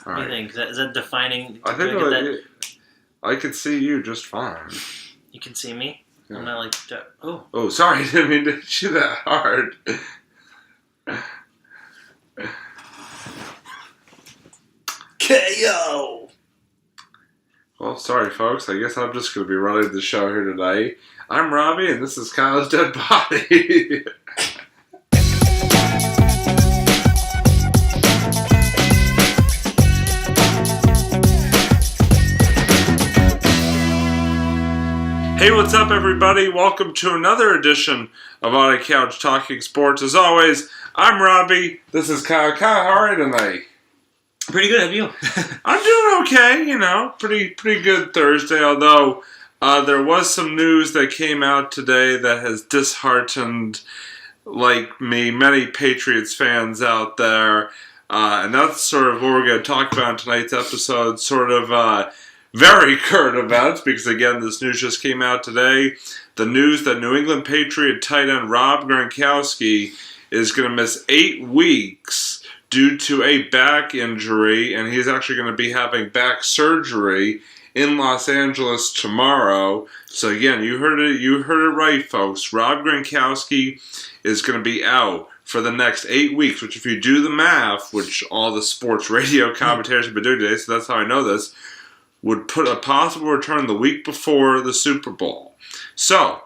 What do you think? Is that defining? I think I could see you just fine. You can see me? Yeah. I'm not like... Oh, sorry. I didn't mean to hit you that hard. KO! Well, sorry, folks. I guess I'm just going to be running the show here tonight. I'm Robbie, and this is Kyle's Dead Body. Hey, what's up, everybody? Welcome to another edition of On a Couch Talking Sports. As always, I'm Robbie. This is Kyle. Kyle, how are you tonight? Pretty good, have you? I'm doing okay, pretty good Thursday, although there was some news that came out today that has disheartened, like me, many Patriots fans out there, and that's sort of what we're going to talk about in tonight's episode, sort of very current events, because again, this news just came out today. The news that New England Patriot tight end Rob Gronkowski is going to miss 8 weeks due to a back injury, and he's actually going to be having back surgery in Los Angeles tomorrow. So again, you heard it right, folks. Rob Gronkowski is going to be out for the next 8 weeks, which if you do the math, which all the sports radio commentators have been doing today, so that's how I know this, would put a possible return the week before the Super Bowl. So,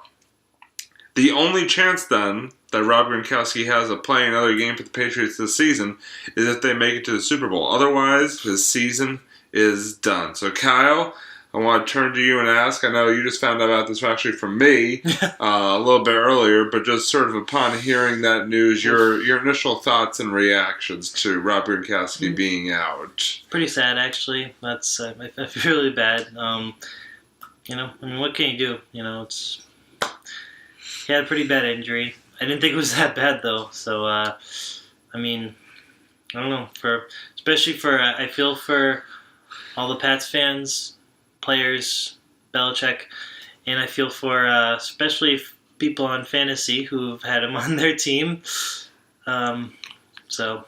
the only chance then that Rob Gronkowski has of playing another game for the Patriots this season is if they make it to the Super Bowl. Otherwise, his season is done. So, Kyle, I want to turn to you and ask, I know you just found out about this actually from me a little bit earlier, but just sort of upon hearing that news, your initial thoughts and reactions to Rob Gronkowski being out. Pretty sad, actually. That's I feel really bad. What can you do? He had a pretty bad injury. I didn't think it was that bad, though. So, I don't know. I feel for all the Pats fans, players, Belichick, and I feel for especially people on fantasy who've had him on their team. It's a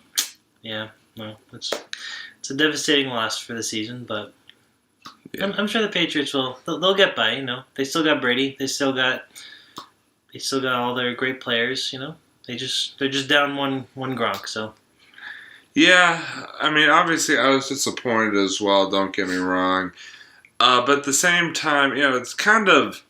devastating loss for the season, but yeah. I'm sure the Patriots they'll get by. They still got Brady, they still got all their great players. They're just down one Gronk. So yeah, obviously I was disappointed as well. Don't get me wrong. But at the same time, it's kind of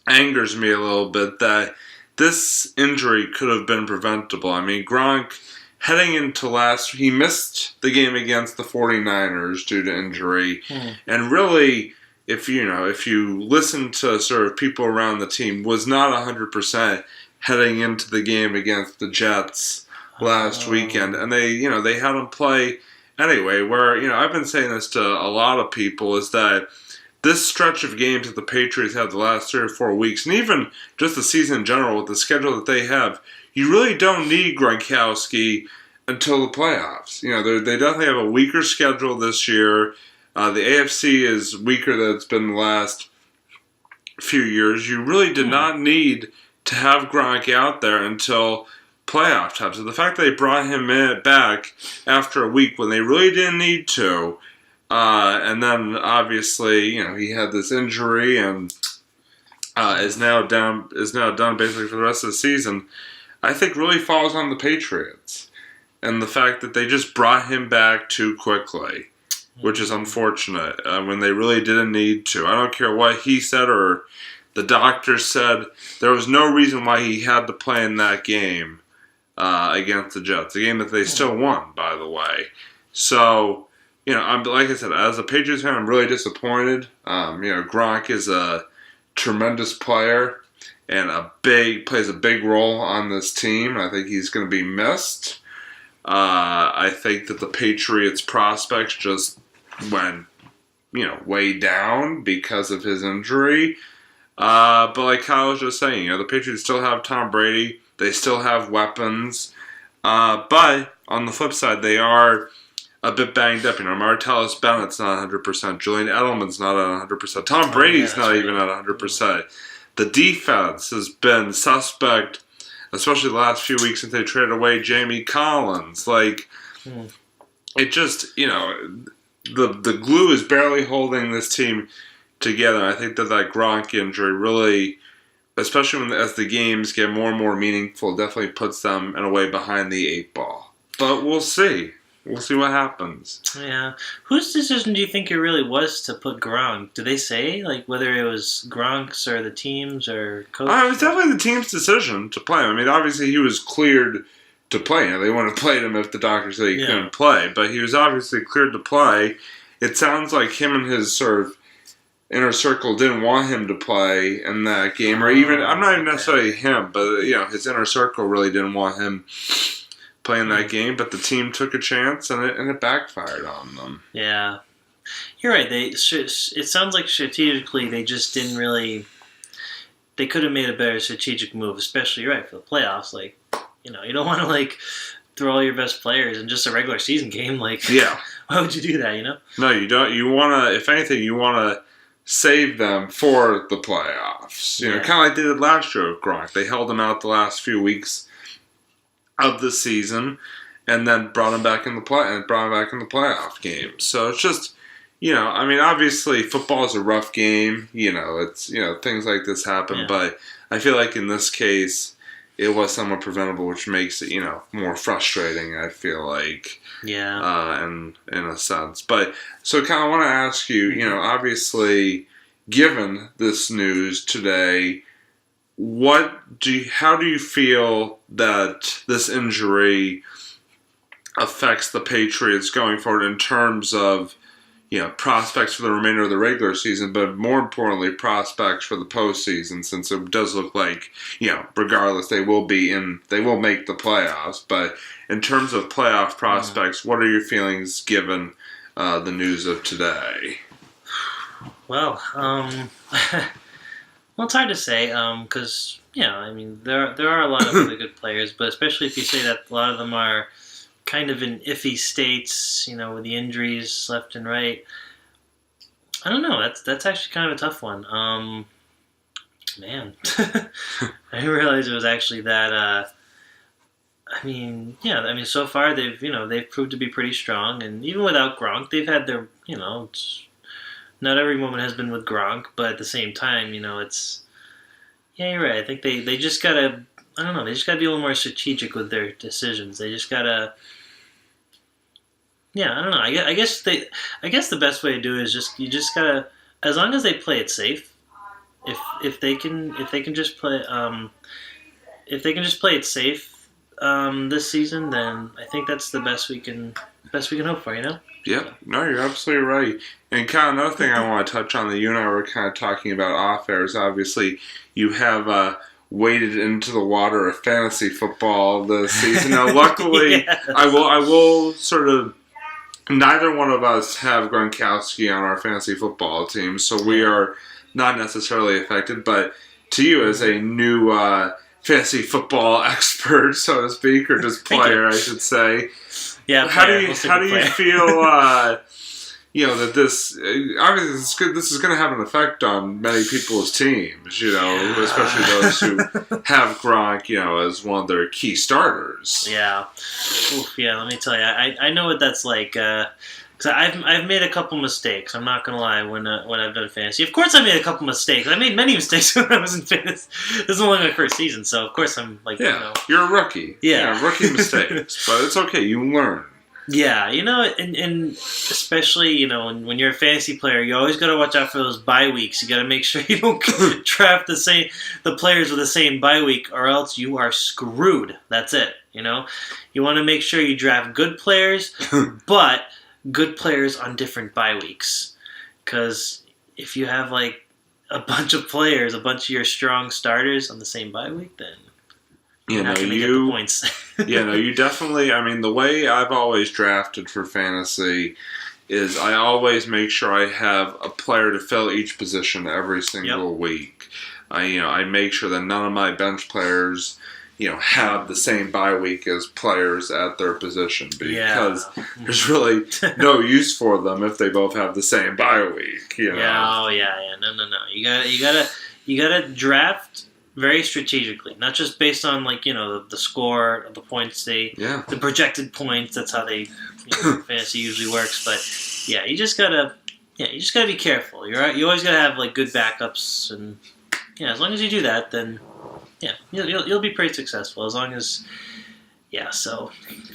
angers me a little bit that this injury could have been preventable. Gronk, heading into he missed the game against the 49ers due to injury. And really, if you listen to sort of people around the team, was not 100% heading into the game against the Jets last weekend. And they had him play anyway, where, I've been saying this to a lot of people, is that this stretch of games that the Patriots have the last 3 or 4 weeks, and even just the season in general with the schedule that they have, you really don't need Gronkowski until the playoffs. They definitely have a weaker schedule this year. The AFC is weaker than it's been the last few years. You really did not need to have Gronk out there until playoff time. So the fact that they brought him back after a week when they really didn't need to, and then obviously he had this injury and is now done basically for the rest of the season, I think really falls on the Patriots and the fact that they just brought him back too quickly, which is unfortunate when they really didn't need to. I don't care what he said or the doctor said. There was no reason why he had to play in that game against the Jets, a game that they still won, by the way. So, I'm like I said, as a Patriots fan, I'm really disappointed. Gronk is a tremendous player and plays a big role on this team. I think he's going to be missed. I think that the Patriots' prospects just went, way down because of his injury. But like Kyle was just saying, the Patriots still have Tom Brady. They still have weapons. But on the flip side, they are a bit banged up. Martellus Bennett's not 100%. Julian Edelman's not at 100%. Tom Brady's not even at 100%. The defense has been suspect, especially the last few weeks since they traded away Jamie Collins. it just, the glue is barely holding this team together. I think that Gronk injury really, especially as the games get more and more meaningful, definitely puts them in a way behind the 8 ball. But we'll see. We'll see what happens. Yeah. Whose decision do you think it really was to put Gronk? Do they say, whether it was Gronk's or the team's or coach? It was definitely the team's decision to play him. I mean, obviously he was cleared to play. They wouldn't have played him if the doctor said he couldn't play. But he was obviously cleared to play. It sounds like him and his sort of inner circle didn't want him to play in that game. Or even, I'm not even necessarily him, but his inner circle really didn't want him playing that game, but the team took a chance and it backfired on them. Yeah, you're right. It sounds like strategically they just didn't really. They could have made a better strategic move, especially for the playoffs. You don't want to throw all your best players in just a regular season game. Yeah, why would you do that? No, you don't. You want to, if anything, you want to save them for the playoffs. Kind of like they did last year with Gronk. They held him out the last few weeks of the season, and then brought him back in the playoff game. So it's just, obviously football is a rough game. It's things like this happen, but I feel like in this case it was somewhat preventable, which makes it more frustrating. I feel like, in a sense. But so, Kyle, I want to ask you, obviously, given this news today, how do you feel that this injury affects the Patriots going forward in terms of, prospects for the remainder of the regular season, but more importantly, prospects for the postseason, since it does look like, regardless, they will make the playoffs. But in terms of playoff prospects, what are your feelings given the news of today? Well, well, it's hard to say, because, there are a lot of really good players, but especially if you say that a lot of them are kind of in iffy states, with the injuries left and right. I don't know. That's actually kind of a tough one. Man, I didn't realize it was actually that. So far they've proved to be pretty strong, and even without Gronk, they've had their, not every moment has been with Gronk, but at the same time, it's, you're right. I think they just gotta, I don't know, they just gotta be a little more strategic with their decisions. They just gotta, I don't know. I guess the best way to do it is you just gotta, as long as they play it safe. If they can just play it safe this season, then I think that's the best we can hope for. Yeah, no, you're absolutely right. And kind of another thing I want to touch on that you and I were kind of talking about off air is obviously you have waded into the water of fantasy football this season. Now, luckily, Yes. I will sort of. Neither one of us have Gronkowski on our fantasy football team, so we are not necessarily affected. But to you, as a new fantasy football expert, so to speak, or just player, I should say. Yeah. How do you feel? That this obviously this is going to have an effect on many people's teams. Especially those who have Gronk, as one of their key starters. Yeah. Oof, yeah. Let me tell you, I know what that's like. Cause I've made a couple mistakes. I'm not gonna lie. When I've done fantasy, of course I made a couple mistakes. I made many mistakes when I was in fantasy. This is only my first season, so of course I'm you're a rookie. Yeah, rookie mistakes, but it's okay. You learn. Yeah, and especially when you're a fantasy player, you always got to watch out for those bye weeks. You got to make sure you don't draft the players with the same bye week, or else you are screwed. That's it. You want to make sure you draft good players, but good players on different bye weeks. Because if you have a bunch of players, a bunch of your strong starters on the same bye week, then you're not going to get the points. You definitely. I mean, the way I've always drafted for fantasy is I always make sure I have a player to fill each position every single week. I make sure that none of my bench players, have the same bye week as players at their position because there's really no use for them if they both have the same bye week. Yeah. Oh yeah. No. You gotta draft very strategically, not just based on the score, the points the projected points. That's how they fantasy usually works. But yeah, you just gotta be careful. You always gotta have like good backups, and as long as you do that, then you'll be pretty successful. As long as So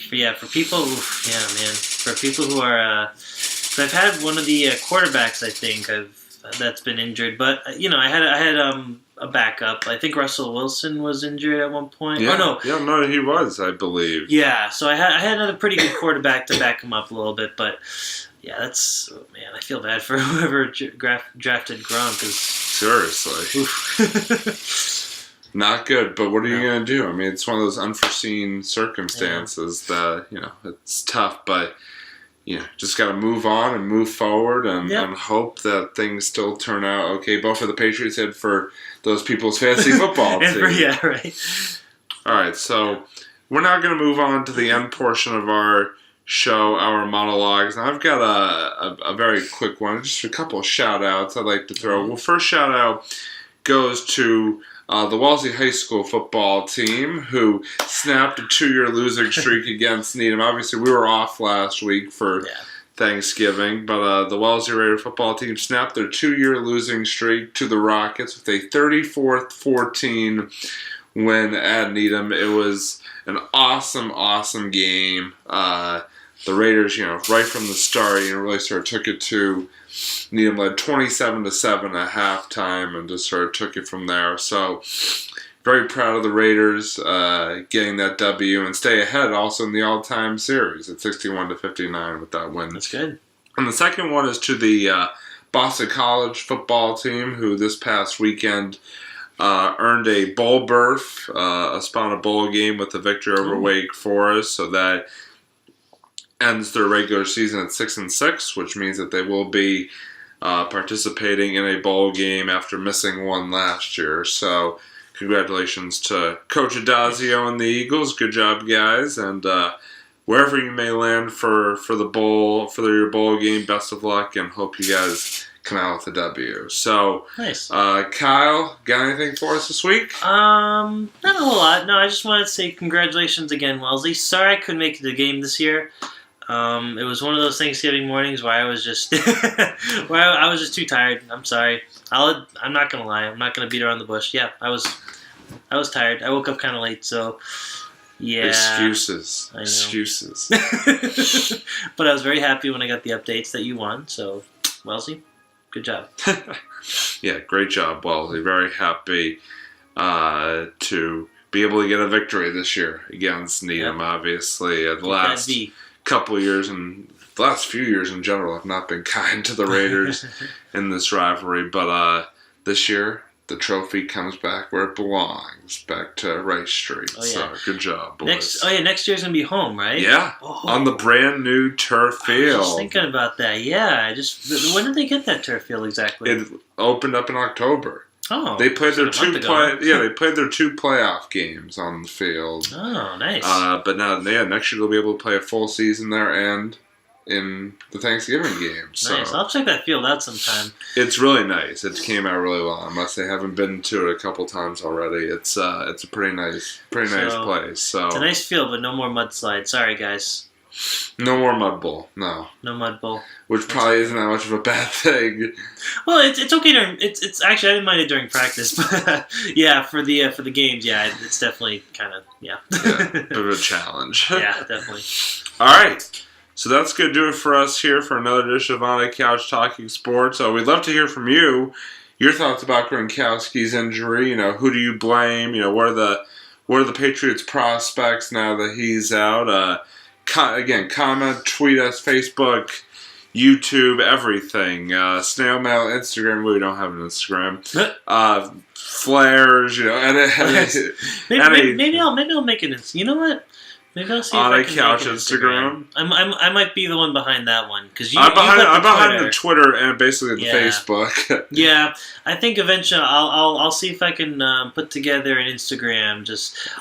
for people, for people who are, so I've had one of the quarterbacks I think that's been injured, but I had a backup. I think Russell Wilson was injured at one point. Yeah. Oh no, no, he was, I believe. Yeah, so I had another pretty good quarterback to back him up a little bit, but I feel bad for whoever drafted Gronk. Seriously. Not good, but what are you going to do? I mean, it's one of those unforeseen circumstances that, it's tough, but, just got to move on and move forward and hope that things still turn out okay, both for the Patriots and for those people's fantasy football team. Right. All right, so we're now going to move on to the end portion of our show, our monologues. And I've got a very quick one, just a couple of shout-outs I'd like to throw. Well, first shout-out goes to the Wellesley High School football team, who snapped a 2-year losing streak against Needham. Obviously, we were off last week for Thanksgiving, but the Wellesley Raider football team snapped their 2-year losing streak to the Rockets with a 34-14 win at Needham. It was an awesome, awesome game. The Raiders, right from the start, really sort of took it to Needham, led 27-7 at halftime, and just sort of took it from there. So, very proud of the Raiders getting that W and stay ahead also in the all-time series at 61-59 with that win. That's good. And the second one is to the Boston College football team, who this past weekend earned a bowl berth, a spot in a bowl game with a victory over Wake Forest, so that ends their regular season at 6-6, which means that they will be participating in a bowl game after missing one last year. So, congratulations to Coach Adazio and the Eagles. Good job, guys. And wherever you may land for your bowl game, best of luck, and hope you guys come out with a W. So, nice. Kyle, got anything for us this week? Not a whole lot. No, I just wanted to say congratulations again, Wellesley. Sorry I couldn't make it to the game this year. It was one of those Thanksgiving mornings where I was just I was just too tired. I'm sorry. I'm not gonna lie. I'm not gonna beat around the bush. Yeah, I was tired. I woke up kind of late, so yeah. Excuses. I know. Excuses. But I was very happy when I got the updates that you won. So, Wellesley, good job. Yeah, great job, Wellesley. Very happy to be able to get a victory this year against Needham. Obviously, the last couple of years and the last few years in general have not been kind to the Raiders in this rivalry, but this year the trophy comes back where it belongs, back to Rice Street. Oh, yeah. So good job, boys. Next year's gonna be home, right? Yeah, on the brand new turf field. I was just thinking about that. Yeah, when did they get that turf field exactly? It opened up in October. Oh, they played their they played their 2 playoff games on the field. Oh, nice. But now, next year they'll be able to play a full season there and in the Thanksgiving game. So nice. I'll check that field out sometime. It's really nice. It came out really well. I must say, I haven't been to it a couple times already. It's a pretty nice place. So it's a nice field, but no more mudslides. Sorry, guys. No more Mud Bowl. No Mud Bowl. Which probably isn't that much of a bad thing. Well, it's okay during it's actually I didn't mind it during practice, but yeah, for the games, yeah, it's definitely kind of bit of a challenge. Yeah, definitely. All right. So that's going to do it for us here for another edition of On a Couch Talking Sports. So we'd love to hear from you, your thoughts about Gronkowski's injury. Who do you blame? What are the Patriots' prospects now that he's out? Again, comment, tweet us, Facebook, YouTube, everything. Snail mail, Instagram. We don't have an Instagram. Flares, Maybe I'll make it. You know what? Maybe I'll see On if I a can Couch make Instagram. I might be the one behind that one because I'm behind the Twitter and basically the Facebook. Yeah, I think eventually I'll see if I can put together an Instagram.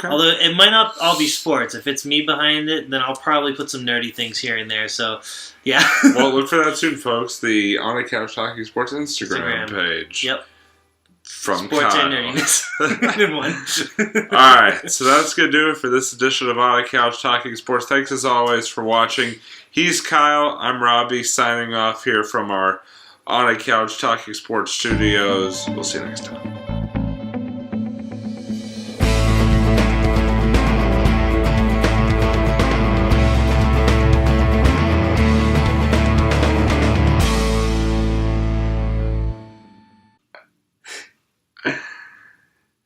Although it might not all be sports. If it's me behind it, then I'll probably put some nerdy things here and there. So yeah. Well, look for that soon, folks. The On a Couch Talking Sports Instagram page. Yep. From Sports Kyle. and nerdiness. Good one. Alright, so that's going to do it for this edition of On a Couch Talking Sports. Thanks as always for watching. He's Kyle. I'm Robbie, signing off here from our On a Couch Talking Sports studios. We'll see you next time.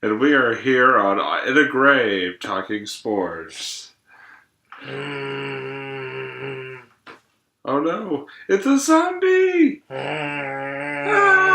And we are here on In a Grave talking sports. Oh no, it's a zombie! Ah!